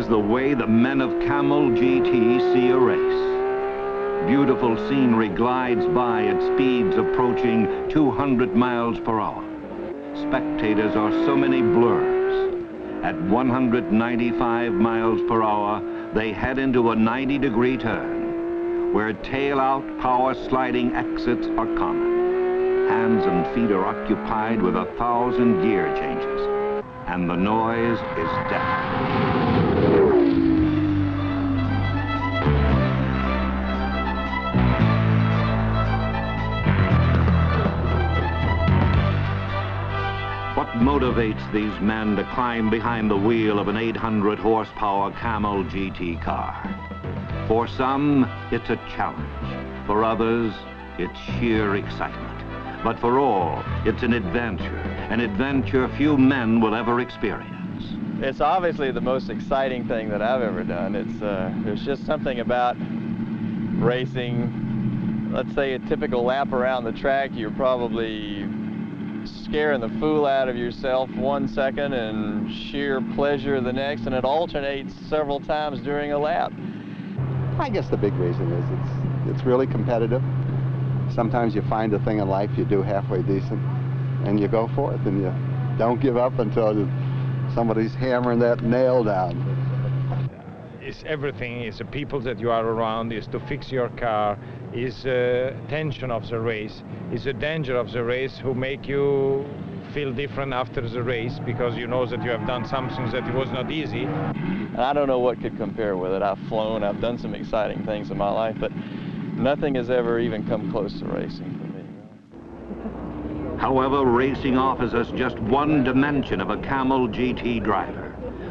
is the way the men of Camel GT see a race. Beautiful scenery glides by at speeds approaching 200 miles per hour. Spectators are so many blurs. At 195 miles per hour, they head into a 90-degree turn, where tail-out power sliding exits are common. Hands and feet are occupied with 1,000 gear changes, and the noise is deafening. What motivates these men to climb behind the wheel of an 800-horsepower Camel GT car? For some, it's a challenge. For others, it's sheer excitement. But for all, it's an adventure few men will ever experience. It's obviously the most exciting thing that I've ever done. There's just something about racing. Let's say a typical lap around the track, you're probably scaring the fool out of yourself 1 second and sheer pleasure the next, and it alternates several times during a lap. I guess the big reason is it's really competitive. Sometimes you find a thing in life you do halfway decent, and you go for it, and you don't give up until somebody's hammering that nail down. It's everything. It's the people that you are around. Is to fix your car. Is tension of the race. Is the danger of the race who make you feel different after the race because you know that you have done something that was not easy. And I don't know what could compare with it. I've flown. I've done some exciting things in my life, but nothing has ever even come close to racing for me. However, racing offers us just one dimension of a Camel GT driver.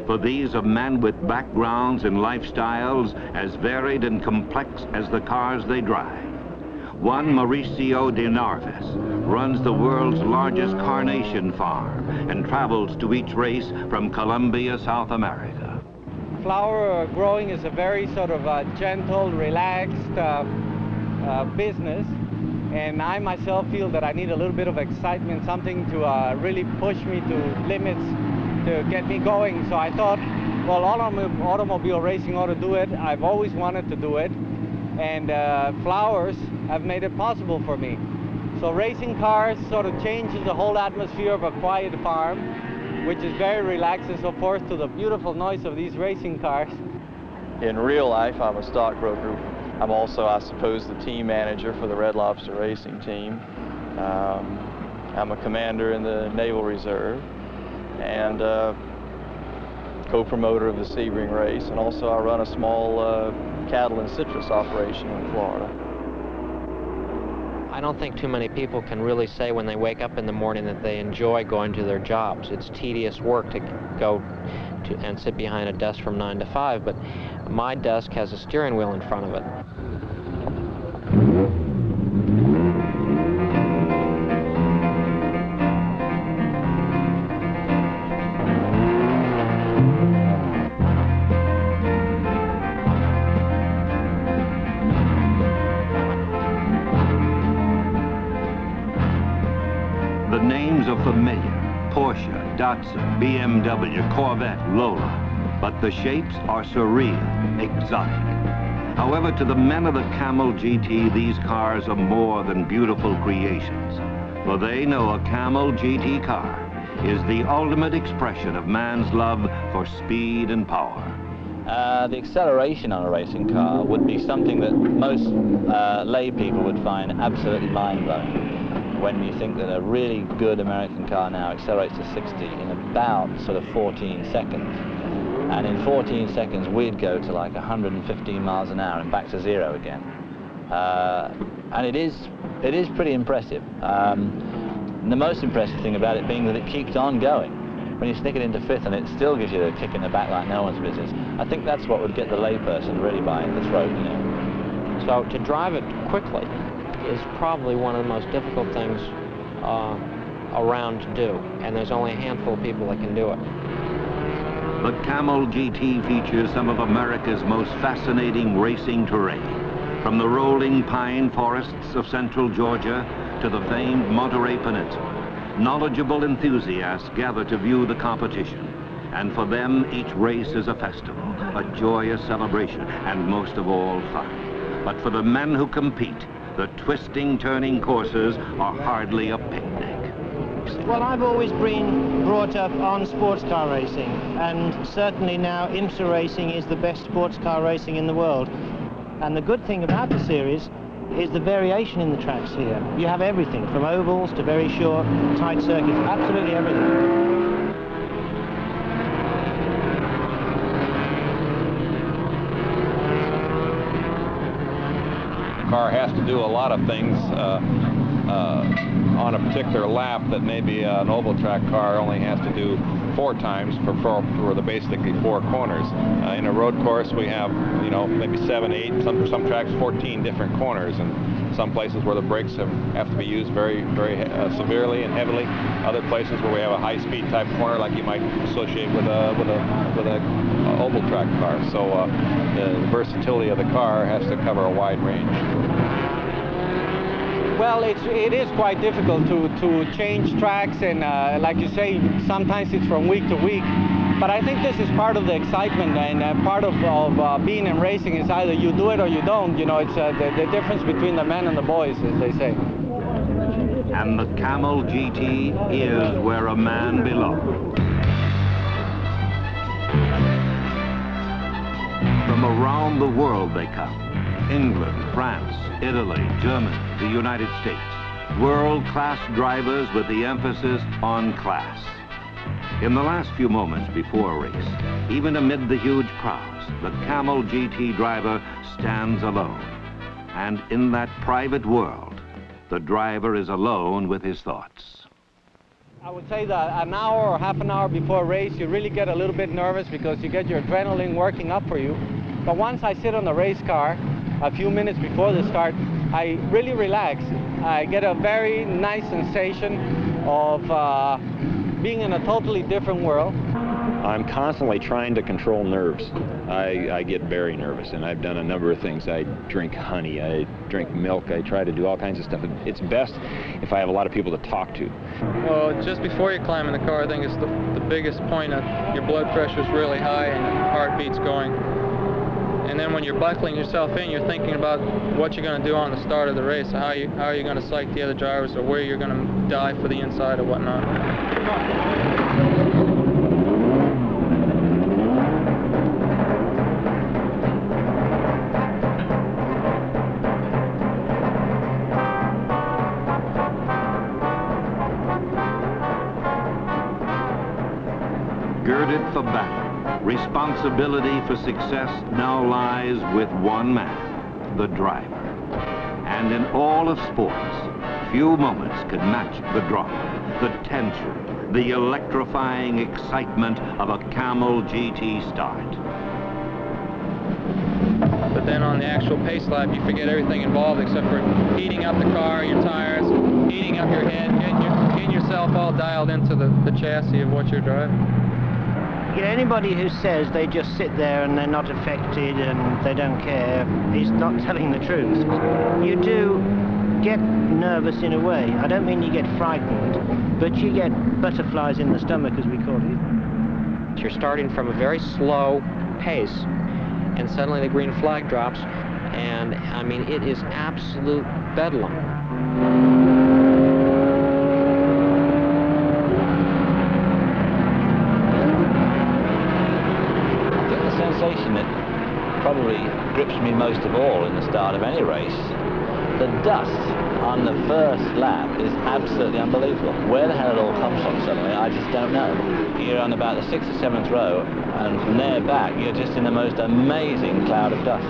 For these are men with backgrounds and lifestyles as varied and complex as the cars they drive. One, Mauricio de Narvaez, runs the world's largest carnation farm and travels to each race from Colombia, South America. Flower growing is a very sort of gentle, relaxed business, and I myself feel that I need a little bit of excitement, something to really push me to limits, to get me going. So I thought, well, automobile racing ought to do it. I've always wanted to do it, and flowers have made it possible for me. So racing cars sort of changes the whole atmosphere of a quiet farm, which is very relaxing, so forth, to the beautiful noise of these racing cars. In real life, I'm a stockbroker. I'm also, I suppose, the team manager for the Red Lobster racing team. I'm a commander in the Naval Reserve and co-promoter of the Sebring race, and also I run a small cattle and citrus operation in Florida. I don't think too many people can really say when they wake up in the morning that they enjoy going to their jobs. It's tedious work to go to and sit behind a desk from 9 to 5, but my desk has a steering wheel in front of it. The names are familiar: Porsche, Datsun, BMW, Corvette, Lola. But the shapes are surreal, exotic. However, to the men of the Camel GT, these cars are more than beautiful creations. For they know a Camel GT car is the ultimate expression of man's love for speed and power. The acceleration on a racing car would be something that most lay people would find absolutely mind-blowing. When you think that a really good American car now accelerates to 60 in about sort of 14 seconds. And in 14 seconds, we'd go to like 115 miles an hour and back to zero again. And it is pretty impressive. The most impressive thing about it being that it keeps on going. When you stick it into fifth and it still gives you a kick in the back like no one's business, I think that's what would get the layperson really by the throat, you know. So to drive it quickly is probably one of the most difficult things around to do, and there's only a handful of people that can do it. The Camel GT features some of America's most fascinating racing terrain, from the rolling pine forests of central Georgia to the famed Monterey Peninsula. Knowledgeable enthusiasts gather to view the competition, And for them, each race is a festival, a joyous celebration, and most of all, fun. But for the men who compete, the twisting, turning courses are hardly a picnic. Well, I've always been brought up on sports car racing, and certainly now IMSA racing is the best sports car racing in the world. And the good thing about the series is the variation in the tracks here. You have everything, from ovals to very short, tight circuits, absolutely everything. Car has to do a lot of things on a particular lap that maybe an oval track car only has to do 4 times for the basically 4 corners. In a road course, we have, you know, maybe 7, 8, some tracks 14 different corners, and some places where the brakes have to be used very severely and heavily. Other places where we have a high-speed type corner, like you might associate with a oval track car. So the versatility of the car has to cover a wide range. Well, it is quite difficult to change tracks, and like you say, sometimes it's from week to week. But I think this is part of the excitement, and part of being in racing is either you do it or you don't. You know, it's the difference between the men and the boys, as they say. And the Camel GT is where a man belongs. From around the world they come. England, France, Italy, Germany, the United States. World-class drivers with the emphasis on class. In the last few moments before a race, even amid the huge crowds, the Camel GT driver stands alone. And in that private world, the driver is alone with his thoughts. I would say that an hour or half an hour before a race, you really get a little bit nervous because you get your adrenaline working up for you. But once I sit on the race car, a few minutes before the start, I really relax. I get a very nice sensation of being in a totally different world. I'm constantly trying to control nerves. I get very nervous, and I've done a number of things. I drink honey, I drink milk, I try to do all kinds of stuff. It's best if I have a lot of people to talk to. Well, just before you climb in the car, I think it's the biggest point of your blood pressure is really high and your heartbeat's going. And then when you're buckling yourself in, you're thinking about what you're going to do on the start of the race, how are you going to psych the other drivers, or where you're going to dive for the inside or whatnot. Girded for battle. Responsibility for success now lies with one man, the driver. And in all of sports, few moments can match the drama, the tension, the electrifying excitement of a Camel GT start. But then on the actual pace lap, you forget everything involved except for heating up the car, your tires, heating up your head, getting yourself all dialed into the chassis of what you're driving. You know, anybody who says they just sit there and they're not affected and they don't care is not telling the truth. You do get nervous in a way. I don't mean you get frightened, but you get butterflies in the stomach, as we call it. You're starting from a very slow pace, and suddenly the green flag drops, and I mean, it is absolute bedlam. The sensation that probably grips me most of all in the start of any race, the dust on the first lap is absolutely unbelievable. Where the hell it all comes from suddenly, I just don't know. You're on about the 6th or 7th row, and from there back, you're just in the most amazing cloud of dust.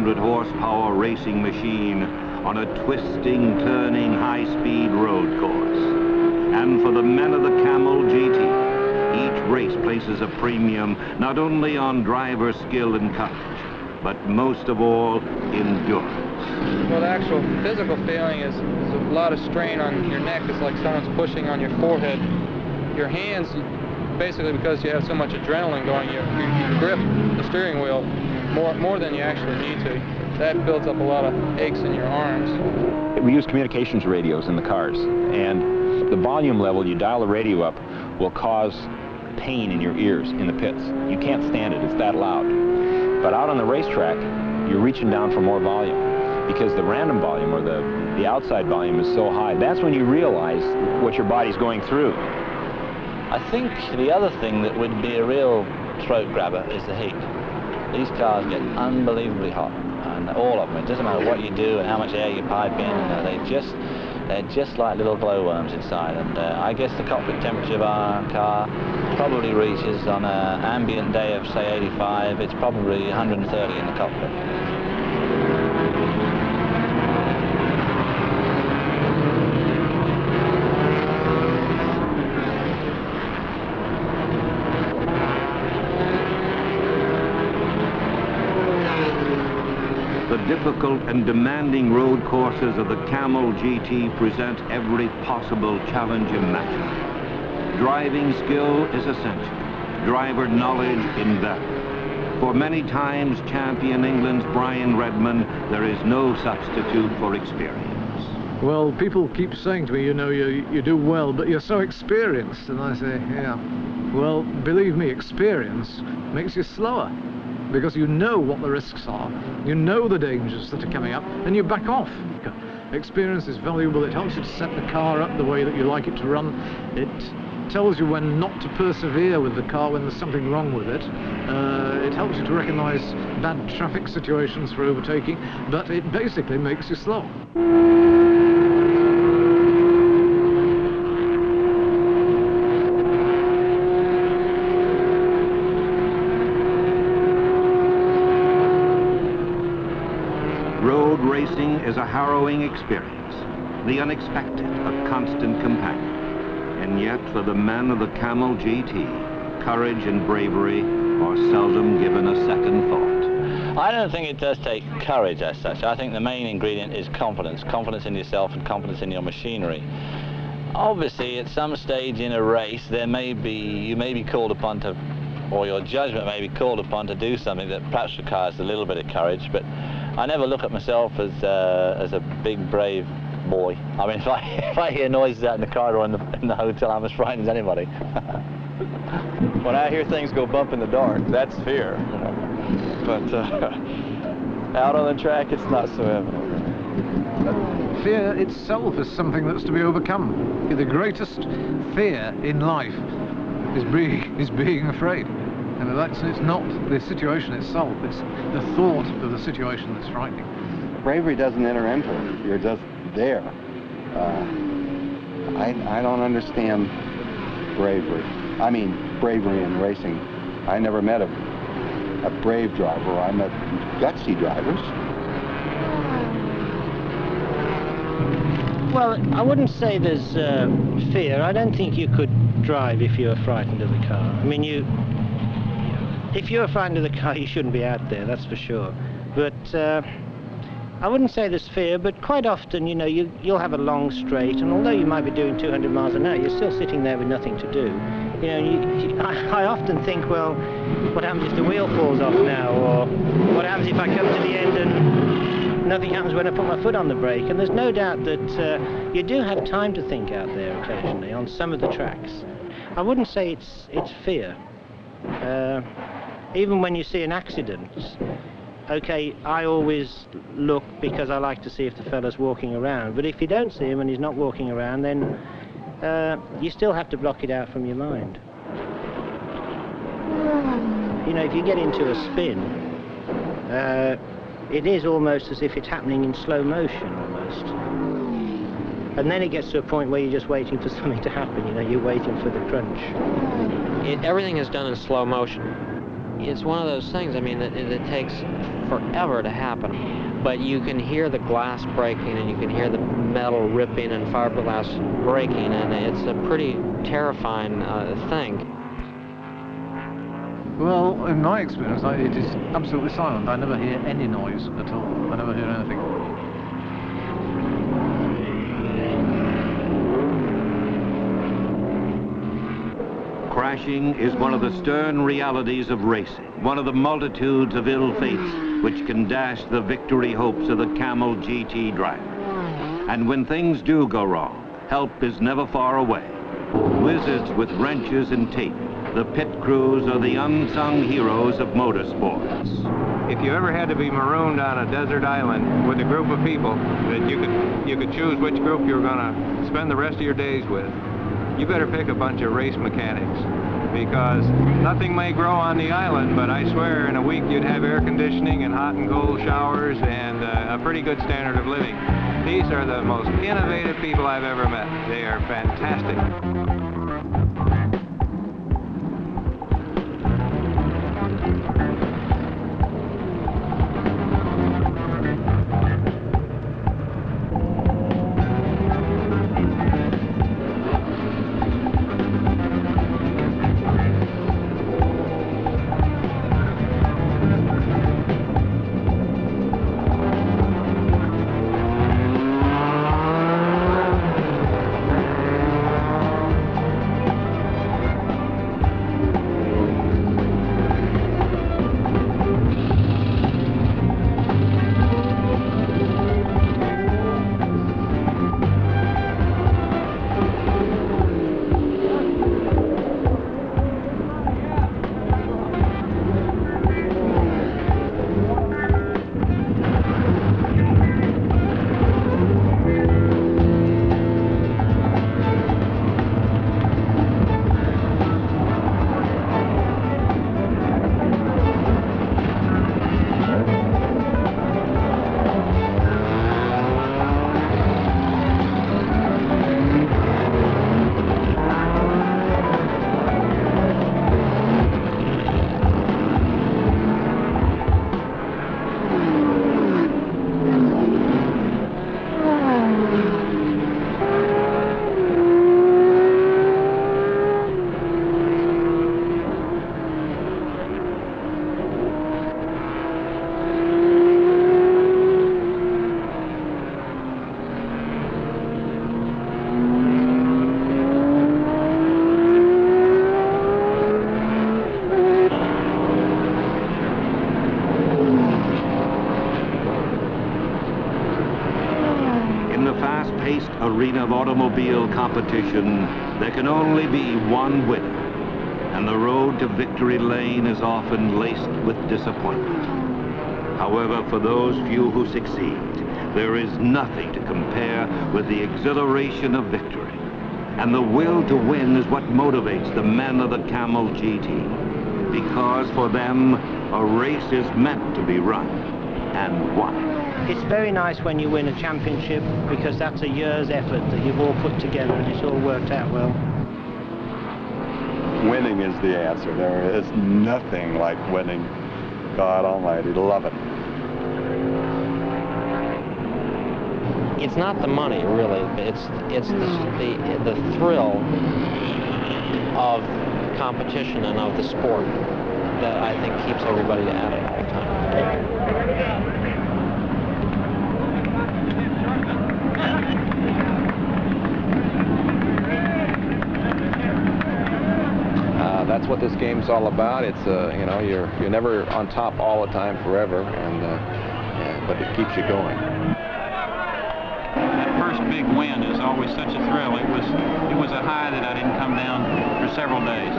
200 horsepower racing machine on a twisting, turning, high-speed road course. And for the men of the Camel GT, each race places a premium not only on driver skill and courage, but most of all, endurance. Well, the actual physical feeling is a lot of strain on your neck. It's like someone's pushing on your forehead. Your hands, basically because you have so much adrenaline going, you grip the steering wheel more than you actually need to. That builds up a lot of aches in your arms. We use communications radios in the cars, and the volume level, you dial the radio up, will cause pain in your ears in the pits. You can't stand it, it's that loud. But out on the racetrack, you're reaching down for more volume because the random volume or the outside volume is so high. That's when you realize what your body's going through. I think the other thing that would be a real throat grabber is the heat. These cars get unbelievably hot, and all of them. It doesn't matter what you do and how much air you pipe in, they're just like little glowworms inside. And I guess the cockpit temperature of our car probably reaches, on an ambient day of say 85, it's probably 130 in the cockpit. The difficult and demanding road courses of the Camel GT present every possible challenge imaginable. Driving skill is essential, driver knowledge invaluable. For many times champion England's Brian Redman, there is no substitute for experience. Well, people keep saying to me, you know, you do well, but you're so experienced. And I say, yeah, well, believe me, experience makes you slower, because you know what the risks are, you know the dangers that are coming up, and you back off. Experience is valuable. It helps you to set the car up the way that you like it to run. It tells you when not to persevere with the car when there's something wrong with it. It helps you to recognize bad traffic situations for overtaking, but it basically makes you slow. Road racing is a harrowing experience, the unexpected, a constant companion. And yet, for the men of the Camel GT, courage and bravery are seldom given a second thought. I don't think it does take courage as such. I think the main ingredient is confidence. Confidence in yourself and confidence in your machinery. Obviously, at some stage in a race, you may be called upon to, or your judgment may be called upon to do something that perhaps requires a little bit of courage, but I never look at myself as a big, brave boy. I mean, if I hear noises out in the car or in the hotel, I'm as frightened as anybody. When I hear things go bump in the dark, that's fear. You know? But out on the track, it's not so evident. Fear itself is something that's to be overcome. The greatest fear in life is being afraid. And it's not the situation itself, it's the thought of the situation that's frightening. Bravery doesn't enter into it. You're just there. I don't understand bravery. I mean, bravery in racing. I never met a brave driver. I met gutsy drivers. Well, I wouldn't say there's fear. I don't think you could drive if you were frightened of the car. I mean, if you're frightened of the car, you shouldn't be out there, that's for sure. But I wouldn't say there's fear, but quite often, you know, you'll have a long straight, and although you might be doing 200 miles an hour, you're still sitting there with nothing to do. You know, I often think, well, what happens if the wheel falls off now, or what happens if I come to the end and nothing happens when I put my foot on the brake? And there's no doubt that you do have time to think out there occasionally on some of the tracks. I wouldn't say it's fear. Even when you see an accident, okay, I always look because I like to see if the fella's walking around, but if you don't see him and he's not walking around, then you still have to block it out from your mind. You know, if you get into a spin, it is almost as if it's happening in slow motion, almost. And then it gets to a point where you're just waiting for something to happen, you know, you're waiting for the crunch. Everything is done in slow motion. it's one of those things, I mean, that it takes forever to happen. But you can hear the glass breaking, and you can hear the metal ripping and fiberglass breaking, and it's a pretty terrifying thing. Well, in my experience, it is absolutely silent. I never hear any noise at all. I never hear anything. Crashing is one of the stern realities of racing, one of the multitudes of ill fates which can dash the victory hopes of the Camel GT driver. And when things do go wrong, help is never far away. Wizards with wrenches and tape, the pit crews are the unsung heroes of motorsports. If you ever had to be marooned on a desert island with a group of people that you could choose which group you were going to spend the rest of your days with, you better pick a bunch of race mechanics, because nothing may grow on the island, but I swear in a week you'd have air conditioning and hot and cold showers and a pretty good standard of living. These are the most innovative people I've ever met. They are fantastic. Arena of automobile competition, there can only be one winner, and the road to victory lane is often laced with disappointment. However, for those few who succeed, there is nothing to compare with the exhilaration of victory. And the will to win is what motivates the men of the Camel GT, because for them, a race is meant to be run and won. It's very nice when you win a championship, because that's a year's effort that you've all put together and it's all worked out well. Winning is the answer. There is nothing like winning. God Almighty, love it. It's not the money, really. It's the thrill of competition and of the sport that I think keeps everybody at it all the time. That's what this game's all about. It's you know, you're never on top all the time forever, and but it keeps you going. That first big win is always such a thrill. It was a high that I didn't come down for several days.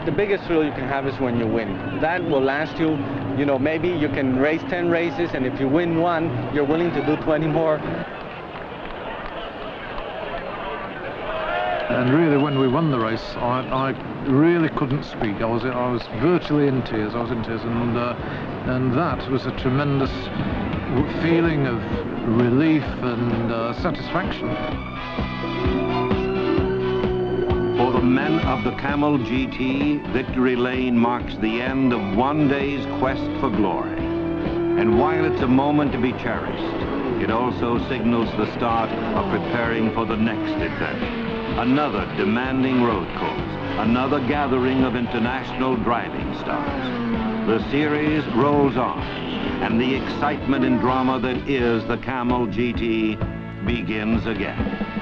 The biggest thrill you can have is when you win. That will last you, you know, maybe you can race 10 races, and if you win one, you're willing to do 20 more. And really, when we won the race, I really couldn't speak. I was virtually in tears. I was in tears, and that was a tremendous feeling of relief and satisfaction. For the men of the Camel GT, victory lane marks the end of one day's quest for glory. And while it's a moment to be cherished, it also signals the start of preparing for the next adventure. Another demanding road course, another gathering of international driving stars. The series rolls on, and the excitement and drama that is the Camel GT begins again.